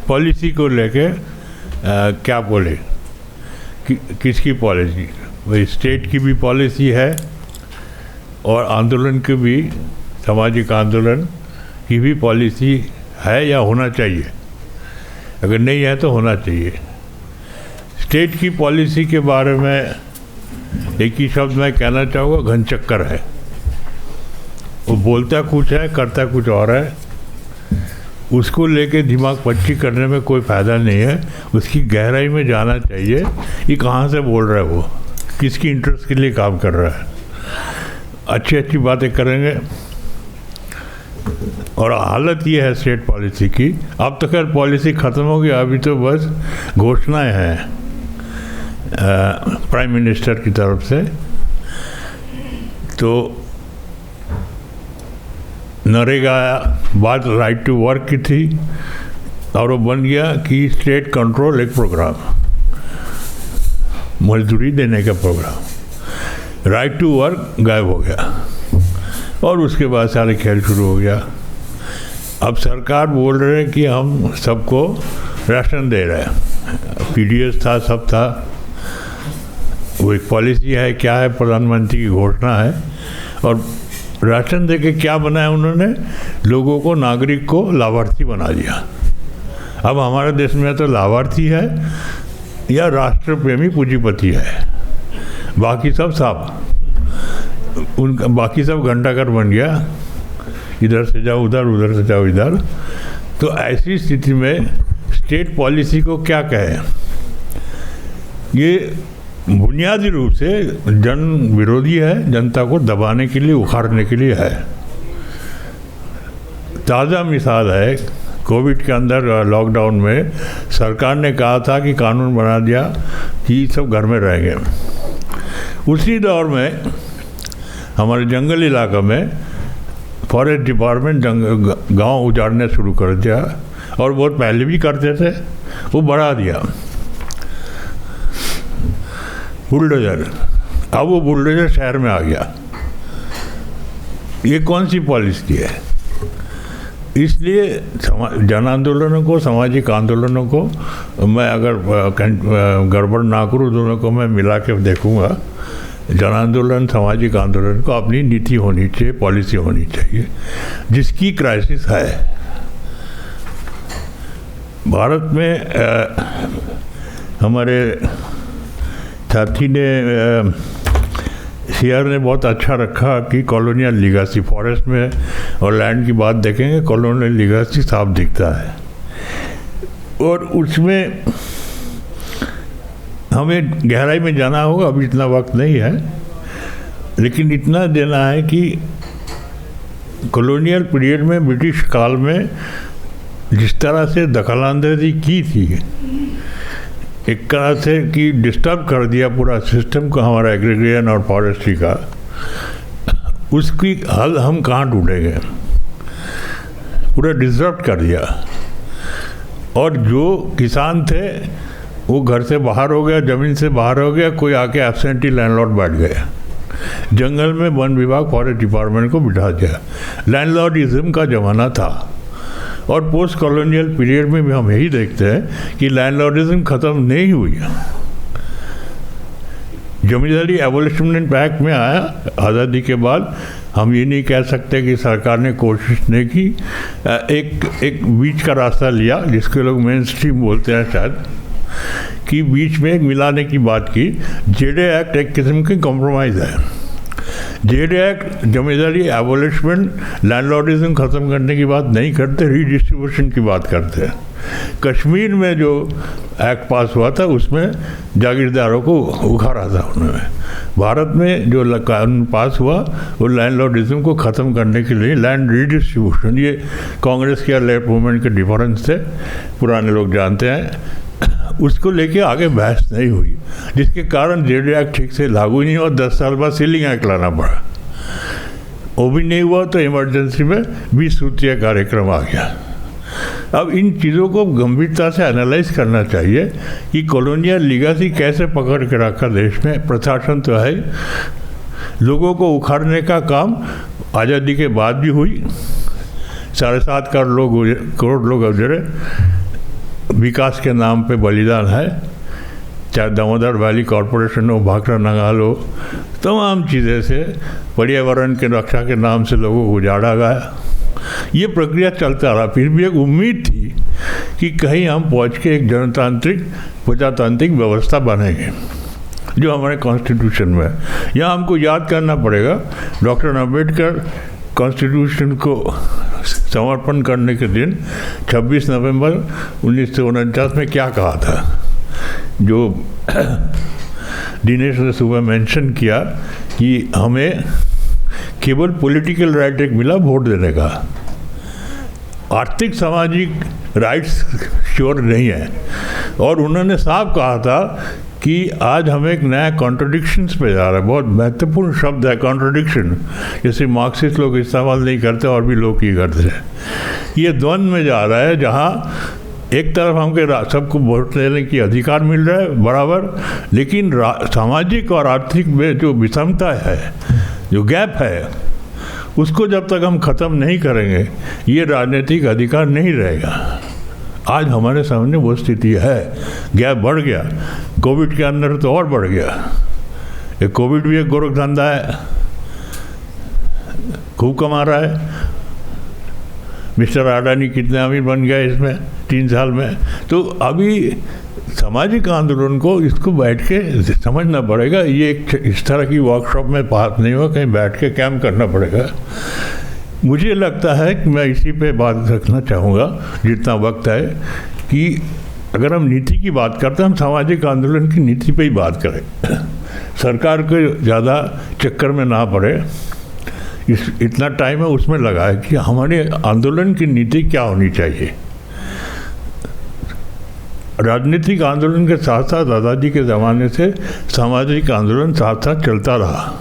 Policy को लेके क्या बोले किसकी पॉलिसी, वही स्टेट की भी पॉलिसी है और आंदोलन की भी, सामाजिक आंदोलन की भी पॉलिसी है या होना चाहिए। अगर नहीं है तो होना चाहिए। स्टेट की पॉलिसी के बारे में एक ही शब्द मैं कहना चाहूँगा, घनचक्कर है। वो बोलता कुछ है, करता कुछ और है। उसको लेके दिमाग पच्ची करने में कोई फ़ायदा नहीं है। उसकी गहराई में जाना चाहिए कि कहाँ से बोल रहा है, वो किसकी इंटरेस्ट के लिए काम कर रहा है। अच्छी अच्छी बातें करेंगे। और हालत ये है स्टेट पॉलिसी की, अब तो खैर पॉलिसी ख़त्म हो गई, अभी तो बस घोषणाएं हैं प्राइम मिनिस्टर की तरफ से। तो नरेगा बात राइट टू वर्क की थी और वो बन गया कि स्टेट कंट्रोल एक प्रोग्राम, मजदूरी देने का प्रोग्राम। राइट टू वर्क गायब हो गया और उसके बाद सारे खेल शुरू हो गया। अब सरकार बोल रहे हैं कि हम सबको राशन दे रहे हैं। पीडीएस था, सब था। वो एक पॉलिसी है, क्या है, प्रधानमंत्री की घोषणा है। और राशन दे के क्या बनाया उन्होंने, लोगों को, नागरिक को लाभार्थी बना दिया। अब हमारे देश में तो लाभार्थी है या राष्ट्र प्रेमी पूंजीपति है, बाकी सब साफ, उनका बाकी सब घंटाघर बन गया, इधर से जाओ उधर, उधर से जाओ इधर। तो ऐसी स्थिति में स्टेट पॉलिसी को क्या कहें, ये बुनियादी रूप से जन विरोधी है, जनता को दबाने के लिए, उखाड़ने के लिए है। ताज़ा मिसाल है, कोविड के अंदर लॉकडाउन में सरकार ने कहा था कि कानून बना दिया कि सब घर में रहेंगे। उसी दौर में हमारे जंगल इलाका में फॉरेस्ट डिपार्टमेंट गांव उजाड़ने शुरू कर दिया, और बहुत पहले भी करते थे, वो बढ़ा दिया बुलडोजर। अब वो बुलडोजर शहर में आ गया। ये कौन सी पॉलिसी है? इसलिए जन आंदोलनों को, सामाजिक आंदोलनों को मैं अगर गड़बड़ ना करूँ, दोनों को मैं मिला के देखूँगा। जन आंदोलन, सामाजिक आंदोलन को अपनी नीति होनी चाहिए, पॉलिसी होनी चाहिए, जिसकी क्राइसिस है। भारत में हमारे साथी ने, सीआर ने बहुत अच्छा रखा कि कॉलोनियल लीगेसी, फॉरेस्ट में और लैंड की बात देखेंगे, कॉलोनियल लीगेसी साफ दिखता है। और उसमें हमें गहराई में जाना होगा, अभी इतना वक्त नहीं है, लेकिन इतना देना है कि कॉलोनियल पीरियड में, ब्रिटिश काल में जिस तरह से दखलअंदाजी की थी, एक तरह से कि डिस्टर्ब कर दिया पूरा सिस्टम को हमारा एग्रीकल्चर और फॉरेस्ट्री का, उसकी हल हम कहाँ ढूंढेंगे? पूरा डिस्टर्ब कर दिया। और जो किसान थे वो घर से बाहर हो गया, ज़मीन से बाहर हो गया, कोई आके एब्सेंटी लैंडलॉर्ड बैठ गया। जंगल में वन विभाग, फॉरेस्ट डिपार्टमेंट को बिठा दिया। लैंडलॉर्डिज्म का ज़माना था। और पोस्ट कॉलोनियल पीरियड में भी हम यही देखते हैं कि लैंडलॉर्डिज्म ख़त्म नहीं हुई। जमींदारी एबॉलिशमेंट एक्ट में आया आज़ादी के बाद। हम ये नहीं कह सकते कि सरकार ने कोशिश नहीं की। एक बीच का रास्ता लिया, जिसको लोग मेन स्ट्रीम बोलते हैं शायद, कि बीच में एक मिलाने की बात की। जेडे एक्ट एक किस्म की कॉम्प्रोमाइज़ है। जेडे एक्ट जमींदारी एबॉलिशमेंट, लैंडलॉर्डिज्म ख़त्म करने की बात नहीं करते, रीडिस्ट्रीब्यूशन की बात करते हैं। कश्मीर में जो एक्ट पास हुआ था उसमें जागीरदारों को उखाड़ा था उन्होंने। भारत में जो कानून पास हुआ वो लैंडलॉर्डिज्म को ख़त्म करने के लिए, लैंड रीडिस्ट्रीब्यूशन, ये कांग्रेस के लेफ्ट मूवमेंट के डिफरेंस थे, पुराने लोग जानते हैं। उसको लेके आगे बहस नहीं हुई, जिसके कारण जेडे एक्ट ठीक से लागू नहीं हुआ। 10 साल बाद सीलिंग एक्ट लाना पड़ा। वो भी नहीं हुआ तो इमरजेंसी में 20 सूत्रीय कार्यक्रम आ गया। अब इन चीज़ों को गंभीरता से एनालाइज करना चाहिए कि कॉलोनियल लीगेसी कैसे पकड़ के रखा देश में। प्रशासन तो है, लोगों को उखाड़ने का काम आज़ादी के बाद भी हुई। 7.5 करोड़ लोग गुजरे। विकास के नाम पे बलिदान है, चाहे दामोदर वैली कॉरपोरेशन हो, भाखड़ा नंगाल हो, तमाम चीज़ें से पर्यावरण के रक्षा के नाम से लोगों को उजाड़ा गया। ये प्रक्रिया चलता रहा। फिर भी एक उम्मीद थी कि कहीं हम पहुंच के एक जनतांत्रिक प्रजातांत्रिक व्यवस्था बनेंगे जो हमारे कॉन्स्टिट्यूशन में है। यहाँ हमको याद करना पड़ेगा डॉक्टर अम्बेडकर कॉन्स्टिट्यूशन को समर्पण करने के दिन 26 नवंबर 1949 में क्या कहा था, जो दिनेश ने सुबह मेंशन किया कि हमें केवल पॉलिटिकल राइट एक मिला वोट देने का, आर्थिक सामाजिक राइट्स श्योर नहीं है। और उन्होंने साफ कहा था कि आज हम एक नया कॉन्ट्रडिक्शंस पे जा रहा है। बहुत महत्वपूर्ण शब्द है कॉन्ट्रडिक्शन, जैसे मार्क्सिस्ट लोग इस्तेमाल नहीं करते और भी लोग ही करते हैं। ये द्वंद्व में जा रहा है जहाँ एक तरफ हमको सबको वोट लेने की अधिकार मिल रहा है बराबर, लेकिन सामाजिक और आर्थिक में जो विषमता है, जो गैप है, उसको जब तक हम ख़त्म नहीं करेंगे ये राजनीतिक अधिकार नहीं रहेगा। आज हमारे सामने वो स्थिति है, गैप बढ़ गया। कोविड के अंदर तो और बढ़ गया। ये कोविड भी एक गोरख धंधा है, खूब कमा रहा है। मिस्टर अडानी कितने अमीर बन गया इसमें 3 साल में। तो अभी सामाजिक आंदोलन को इसको बैठ के समझना पड़ेगा। ये एक इस तरह की वर्कशॉप में बात नहीं हुआ, कहीं बैठ के कैम्प करना पड़ेगा। मुझे लगता है कि मैं इसी पे बात रखना चाहूँगा जितना वक्त है, कि अगर हम नीति की बात करते हैं, हम सामाजिक आंदोलन की नीति पे ही बात करें, सरकार को ज़्यादा चक्कर में ना पड़े। इतना टाइम है उसमें लगा है कि हमारे आंदोलन की नीति क्या होनी चाहिए। राजनीतिक आंदोलन के साथ साथ दादाजी के ज़माने से सामाजिक आंदोलन साथ साथ चलता रहा।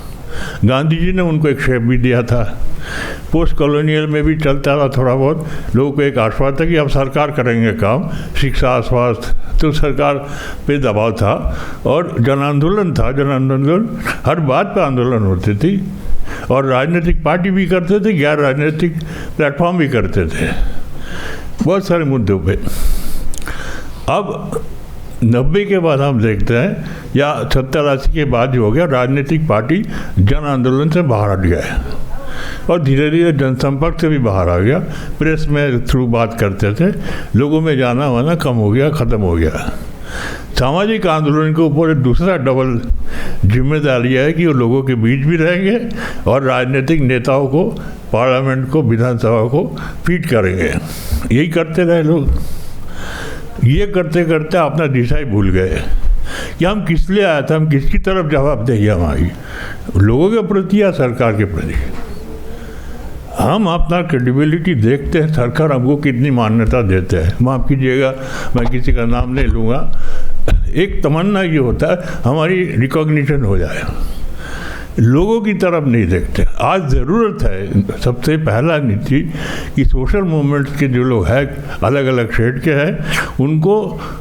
गांधी जी ने उनको एक शेप भी दिया था। पोस्ट कॉलोनियल में भी चलता रहा थोड़ा बहुत। लोगों को एक आश्वासन था कि अब सरकार करेंगे काम, शिक्षा, स्वास्थ्य, तो सरकार पे दबाव था और जन आंदोलन था। जन आंदोलन हर बात पे आंदोलन होती थी और राजनीतिक पार्टी भी करते थे, गैर राजनीतिक प्लेटफॉर्म भी करते थे बहुत सारे मुद्दों पे। अब 90 के बाद हम देखते हैं, या 70-80 के बाद जो हो गया, राजनीतिक पार्टी जन आंदोलन से बाहर हट गया और धीरे धीरे जनसंपर्क से भी बाहर आ गया। प्रेस में थ्रू बात करते थे, लोगों में जाना वाना कम हो गया, ख़त्म हो गया। सामाजिक आंदोलन के ऊपर एक दूसरा डबल जिम्मेदारी है कि वो लोगों के बीच भी रहेंगे और राजनीतिक नेताओं को, पार्लियामेंट को, विधानसभा को फीड करेंगे। यही करते रहे लोग। ये करते करते अपना दिशा ही भूल गए कि हम किस लिए आए थे, हम किसकी तरफ जवाबदेही हमारी, लोगों के प्रति या सरकार के प्रति। हम अपना क्रेडिबिलिटी देखते हैं, सरकार हमको कितनी मान्यता देते हैं। माफ़ कीजिएगा, मैं किसी का नाम नहीं लूँगा। एक तमन्ना ये होता है हमारी रिकॉग्निशन हो जाए, लोगों की तरफ नहीं देखते। आज ज़रूरत है सबसे पहला नीति कि सोशल मूवमेंट्स के जो लोग हैं, अलग अलग शेड के हैं, उनको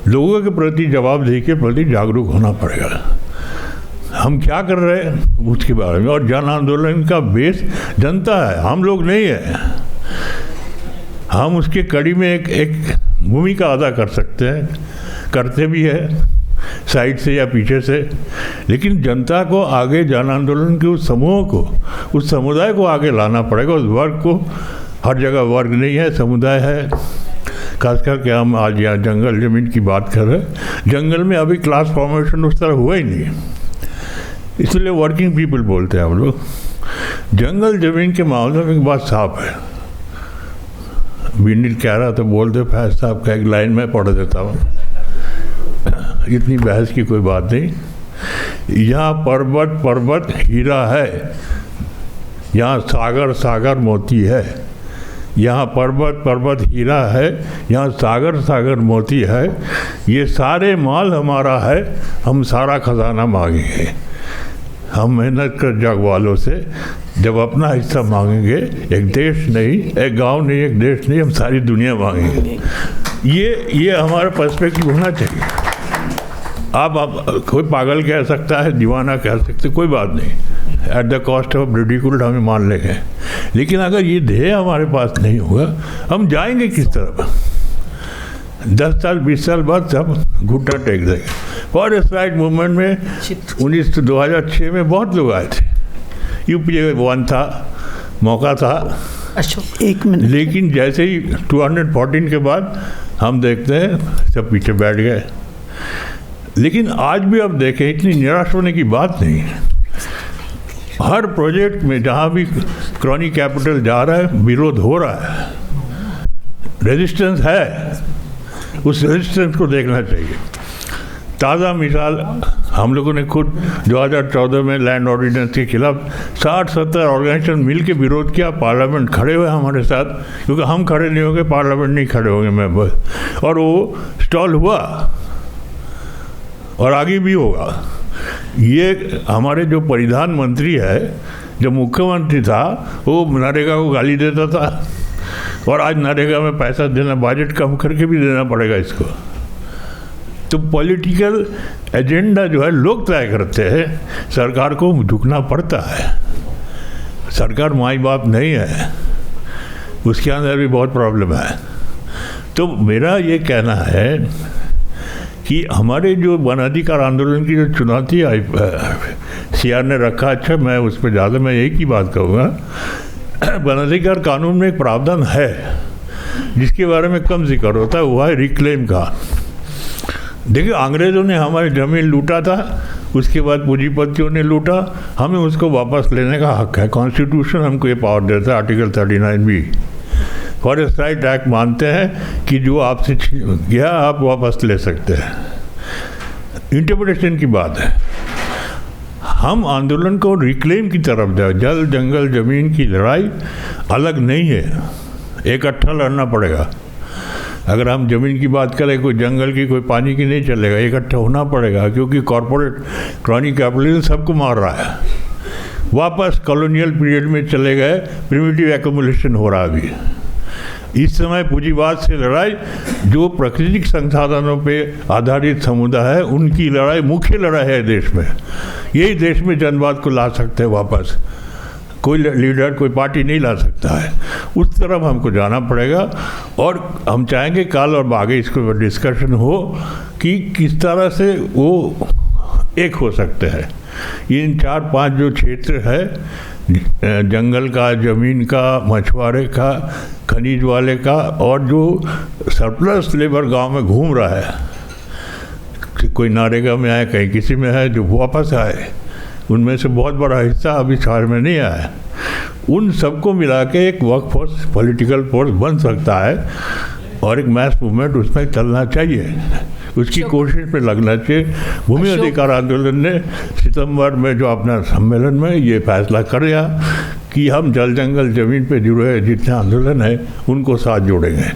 लोगों के प्रति, जवाबदेही के प्रति जागरूक होना पड़ेगा। हम क्या कर रहे हैं उसके बारे में। और जन आंदोलन का बेस जनता है, हम लोग नहीं है। हम उसके कड़ी में एक भूमिका अदा कर सकते हैं, करते भी है, साइड से या पीछे से। लेकिन जनता को आगे, जन आंदोलन के उस समूह को, उस समुदाय को आगे लाना पड़ेगा। उस वर्ग को, हर जगह वर्ग नहीं है, समुदाय है। खास करके हम आज यहाँ जंगल ज़मीन की बात कर रहे हैं। जंगल में अभी क्लास फॉर्मेशन उस तरह हुआ ही नहीं, इसलिए वर्किंग पीपल बोलते हैं हम लोग। जंगल ज़मीन के मामले में एक बात साफ है, बिनिल कह रहा तो बोलते, फैज साहब का एक लाइन में पढ़ देता हूँ, इतनी बहस की कोई बात नहीं। यहाँ पर्वत पर्वत हीरा है, यहाँ सागर सागर मोती है। यहाँ पर्वत पर्वत हीरा है, यहाँ सागर सागर मोती है। ये सारे माल हमारा है, हम सारा खजाना मांगेंगे। हम मेहनत कर जग वालों से जब अपना हिस्सा मांगेंगे, एक देश नहीं, एक गांव नहीं, एक देश नहीं, हम सारी दुनिया मांगेंगे। ये हमारा पर्सपेक्टिव होना चाहिए। आप कोई पागल कह सकता है, दीवाना कह सकते, कोई बात नहीं, एट द कॉस्ट ऑफ रिडिकुल हमें मान लेंगे। लेकिन अगर ये ध्येय हमारे पास नहीं होगा, हम जाएंगे किस तरफ? 10 साल 20 साल बाद सब घुटना टेक देंगे। फॉरेस्ट राइट मूवमेंट में 2006 में बहुत लोग आए थे, UPA 1 था, मौका था। अशोक, 1 मिनट। लेकिन जैसे ही 214 के बाद हम देखते हैं सब पीछे बैठ गए। लेकिन आज भी अब देखें, इतनी निराश होने की बात नहीं है। हर प्रोजेक्ट में जहाँ भी क्रॉनिक कैपिटल जा रहा है विरोध हो रहा है, रेजिस्टेंस है, उस रेजिस्टेंस को देखना चाहिए। ताज़ा मिसाल हम लोगों ने खुद 2014 में लैंड ऑर्डिनेंस के खिलाफ 60-70 ऑर्गेनाइजेशन मिल के विरोध किया, पार्लियामेंट खड़े हुए हमारे साथ, क्योंकि हम खड़े नहीं होंगे पार्लियामेंट नहीं खड़े होंगे मेंबर, और वो स्टॉल हुआ और आगे भी होगा। ये हमारे जो परिधान मंत्री है, जो मुख्यमंत्री था, वो नरेगा को गाली देता था, और आज नरेगा में पैसा देना, बजट कम करके भी देना पड़ेगा इसको। तो पॉलिटिकल एजेंडा जो है लोग तय करते हैं, सरकार को झुकना पड़ता है। सरकार माई बाप नहीं है, उसके अंदर भी बहुत प्रॉब्लम है। तो मेरा ये कहना है कि हमारे जो वन अधिकार आंदोलन की जो चुनौती CR ने रखा, अच्छा मैं उस पर ज़्यादा मैं एक ही बात कहूँगा, वन अधिकार कानून में एक प्रावधान है जिसके बारे में कम जिक्र होता है, वो है रिक्लेम का। देखिए, अंग्रेज़ों ने हमारी ज़मीन लूटा था, उसके बाद पूंजीपतियों ने लूटा, हमें उसको वापस लेने का हक है। कॉन्स्टिट्यूशन हमको ये पावर देता है, article 39B। Forest right act मानते हैं कि जो आपसे गया आप वापस ले सकते हैं। इंटरप्रिटेशन की बात है। हम आंदोलन को रिक्लेम की तरफ जाए। जल जंगल ज़मीन की लड़ाई अलग नहीं है, इकट्ठा लड़ना पड़ेगा। अगर हम ज़मीन की बात करें, कोई जंगल की कोई पानी की नहीं चलेगा, इकट्ठा होना पड़ेगा, क्योंकि कॉरपोरेट क्रॉनिक कैपिटलिज्म सबको मार रहा है। वापस कॉलोनियल पीरियड में चले गए, प्रिमिटिव एक्युमुलेशन हो रहा है अभी। इस समय पूंजीवाद से लड़ाई, जो प्राकृतिक संसाधनों पे आधारित समुदाय है, उनकी लड़ाई मुख्य लड़ाई है देश में। यही देश में जनवाद को ला सकते हैं वापस, कोई लीडर कोई पार्टी नहीं ला सकता है। उस तरफ हमको जाना पड़ेगा, और हम चाहेंगे कल और आगे इसको डिस्कशन हो कि किस तरह से वो एक हो सकते हैं। इन 4-5 जो क्षेत्र है, जंगल का, ज़मीन का, मछुआरे का, खनिज वाले का, और जो सरप्लस लेबर गांव में घूम रहा है, कोई नरेगा में आए, कहीं किसी में है, जो वापस आए, उनमें से बहुत बड़ा हिस्सा अभी शहर में नहीं आया है। उन सबको मिला के एक वर्क फोर्स, पॉलिटिकल फोर्स बन सकता है, और एक मैस मूवमेंट उसमें चलना चाहिए, उसकी कोशिश पे लगना चाहिए। भूमि अधिकार आंदोलन ने सितंबर में जो अपना सम्मेलन में ये फैसला कर लिया कि हम जल जंगल ज़मीन पे जुड़े जितने आंदोलन है उनको साथ जोड़ेंगे।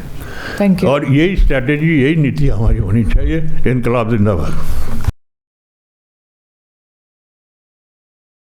Thank you. और यही स्ट्रैटेजी, यही नीति हमारी होनी चाहिए। इनकलाब जिंदाबाद।